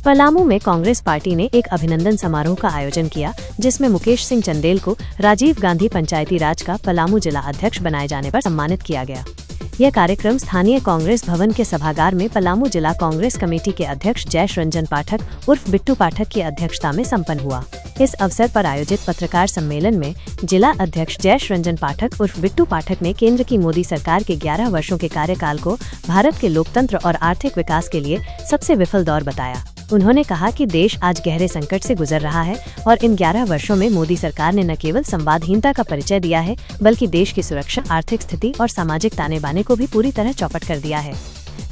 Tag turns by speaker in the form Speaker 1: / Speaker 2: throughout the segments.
Speaker 1: पलामू में कांग्रेस पार्टी ने एक अभिनंदन समारोह का आयोजन किया, जिसमें मुकेश सिंह चंदेल को राजीव गांधी पंचायती राज का पलामू जिला अध्यक्ष बनाए जाने पर सम्मानित किया गया। यह कार्यक्रम स्थानीय कांग्रेस भवन के सभागार में पलामू जिला कांग्रेस कमेटी के अध्यक्ष जयेश रंजन पाठक उर्फ बिट्टू पाठक की अध्यक्षता में संपन्न हुआ। इस अवसर पर आयोजित पत्रकार सम्मेलन में जिला अध्यक्ष जयेश रंजन पाठक उर्फ बिट्टू पाठक ने केंद्र की मोदी सरकार के 11 वर्षों के कार्यकाल को भारत के लोकतंत्र और आर्थिक विकास के लिए सबसे विफल दौर बताया। उन्होंने कहा कि देश आज गहरे संकट से गुजर रहा है और इन 11 वर्षों में मोदी सरकार ने न केवल संवादहीनता का परिचय दिया है, बल्कि देश की सुरक्षा, आर्थिक स्थिति और सामाजिक ताने बाने को भी पूरी तरह चौपट कर दिया है।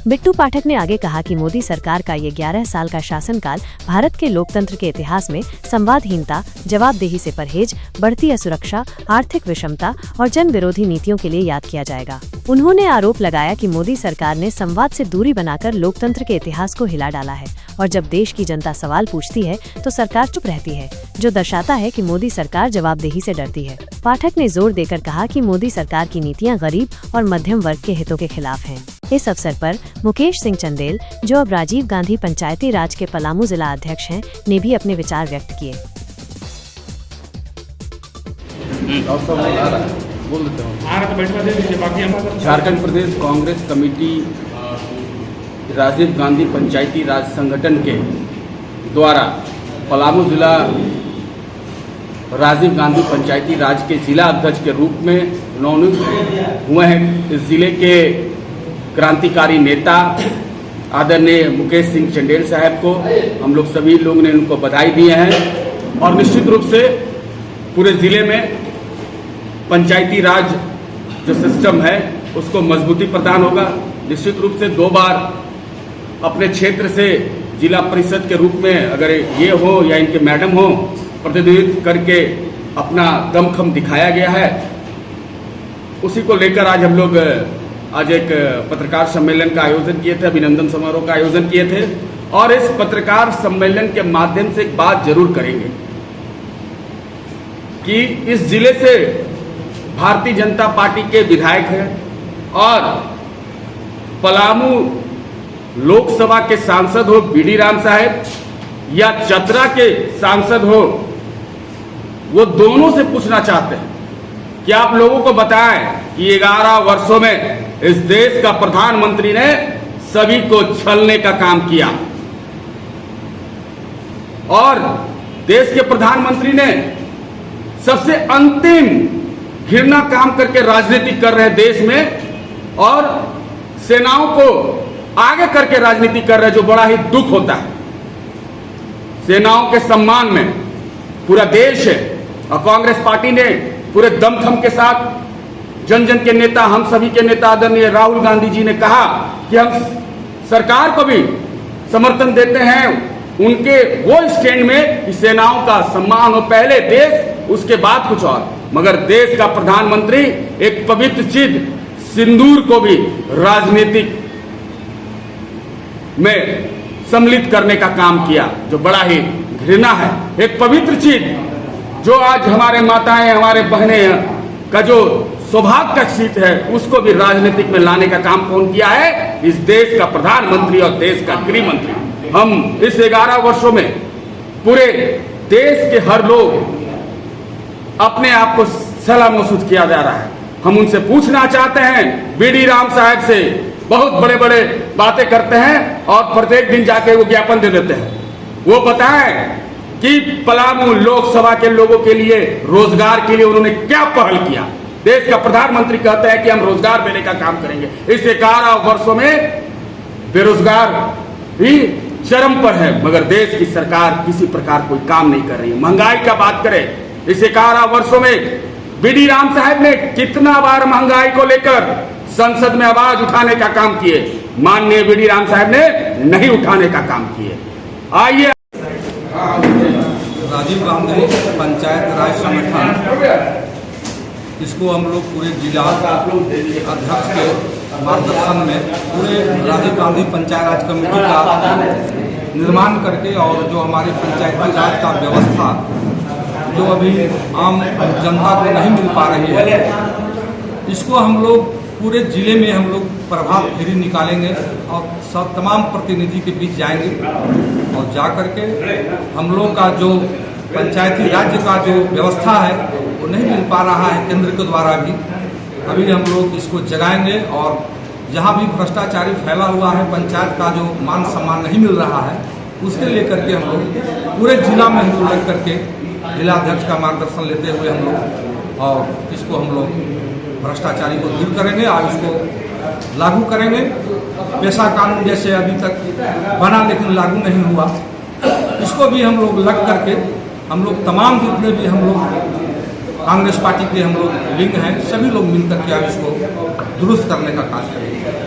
Speaker 1: बिट्टू पाठक ने आगे कहा कि मोदी सरकार का ये 11 साल का शासनकाल भारत के लोकतंत्र के इतिहास में संवादहीनता, जवाबदेही से परहेज, बढ़ती असुरक्षा, आर्थिक विषमता और जन विरोधी नीतियों के लिए याद किया जाएगा। उन्होंने आरोप लगाया कि मोदी सरकार ने संवाद से दूरी बनाकर लोकतंत्र के इतिहास को हिला डाला है और जब देश की जनता सवाल पूछती है तो सरकार चुप रहती है, जो दर्शाता है कि मोदी सरकार जवाबदेही से डरती है। पाठक ने जोर देकर कहा कि मोदी सरकार की नीतियां गरीब और मध्यम वर्ग के हितों के खिलाफ हैं। इस अवसर पर मुकेश सिंह चंदेल, जो अब राजीव गांधी पंचायती राज के पलामू जिला अध्यक्ष हैं, ने भी अपने विचार व्यक्त किए।
Speaker 2: झारखंड प्रदेश कांग्रेस कमेटी राजीव गांधी पंचायती राज संगठन के द्वारा पलामू जिला राजीव गांधी पंचायती राज के जिला अध्यक्ष के रूप में मनोनीत हुए हैं। इस जिले के क्रांतिकारी नेता आदरणीय मुकेश सिंह चंदेल साहब को हम लोग सभी लोग ने उनको बधाई दिए हैं और निश्चित रूप से पूरे जिले में पंचायती राज जो सिस्टम है उसको मजबूती प्रदान होगा। निश्चित रूप से 2 बार अपने क्षेत्र से जिला परिषद के रूप में अगर ये हो या इनके मैडम हो प्रतिनिधित्व करके अपना दमखम दिखाया गया है। उसी को लेकर आज हम लोग आज एक पत्रकार सम्मेलन का आयोजन किए थे, अभिनंदन समारोह का आयोजन किए थे और इस पत्रकार सम्मेलन के माध्यम से एक बात जरूर करेंगे कि इस जिले से भारतीय जनता पार्टी के विधायक हैं और पलामू लोकसभा के सांसद हो बीडी राम साहब या चतरा के सांसद हो, वो दोनों से पूछना चाहते हैं कि आप लोगों को बताएं कि 11 वर्षों में इस देश का प्रधानमंत्री ने सभी को छलने का काम किया और देश के प्रधानमंत्री ने सबसे अंतिम घृणा काम करके राजनीति कर रहे देश में और सेनाओं को आगे करके राजनीति कर रहे, जो बड़ा ही दुख होता है। सेनाओं के सम्मान में पूरा देश है और कांग्रेस पार्टी ने पूरे दमखम के साथ जन जन के नेता, हम सभी के नेता आदरणीय राहुल गांधी जी ने कहा कि हम सरकार को भी समर्थन देते हैं उनके वो स्टैंड में कि सेनाओं का सम्मान हो, पहले देश उसके बाद कुछ और। मगर देश का प्रधानमंत्री एक पवित्र चीज सिंदूर को भी राजनीतिक में सम्मिलित करने का काम किया, जो बड़ा ही घृणा है। एक पवित्र चीज जो आज हमारे माताएं, हमारे बहनें का जो सौभाग्य का सीट है, उसको भी राजनीतिक में लाने का काम कौन किया है? इस देश का प्रधानमंत्री और देश का गृह मंत्री। हम इस 11 वर्षों में पूरे देश के हर लोग अपने आप को सलाम महसूस किया जा रहा है। हम उनसे पूछना चाहते हैं, बीडी राम साहब से बहुत बड़े बड़े बातें करते हैं और प्रत्येक दिन जाके वो ज्ञापन दे देते हैं। वो बताएं कि पलामू लोकसभा के लोगों के लिए रोजगार के लिए उन्होंने क्या पहल किया। देश का प्रधानमंत्री कहते हैं कि हम रोजगार देने का काम करेंगे। इस 11 वर्षों में बेरोजगार भी चरम पर है, मगर देश की सरकार किसी प्रकार कोई काम नहीं कर रही है। महंगाई का बात करें, इस 11 वर्षों में बीडी राम साहब ने कितना बार महंगाई को लेकर संसद में आवाज उठाने का काम किए, माननीय बीडी राम साहब ने नहीं उठाने का काम किए। आइए
Speaker 3: राजीव गांधी पंचायत राज संगठन, इसको हम लोग पूरे जिला अध्यक्ष के मार्गदर्शन में पूरे राजीव गांधी पंचायत राज कमेटी का निर्माण करके और जो हमारे पंचायती राज का व्यवस्था जो अभी आम जनता को नहीं मिल पा रही है, इसको हम लोग पूरे जिले में हम लोग प्रभात फेरी निकालेंगे और सब तमाम प्रतिनिधि के बीच जाएंगे और जा करके हम लोग का जो पंचायती राज्य का जो व्यवस्था है वो नहीं मिल पा रहा है केंद्र के द्वारा भी, अभी हम लोग इसको जगाएंगे और जहाँ भी भ्रष्टाचारी फैला हुआ है, पंचायत का जो मान सम्मान नहीं मिल रहा है, उसके लेकर के हम लोग पूरे जिला में हम लोग लग करके जिलाध्यक्ष का मार्गदर्शन लेते हुए हम लोग और इसको हम लोग भ्रष्टाचारी को दूर करेंगे और इसको लागू करेंगे। पेशा कानून जैसे अभी तक बना लेकिन लागू नहीं हुआ, इसको भी हम लोग लग करके हम लोग तमाम जितने भी हम लोग कांग्रेस पार्टी के हम लोग लिंग हैं, सभी लोग मिलकर के अब इसको दुरुस्त करने का कार्य करेंगे।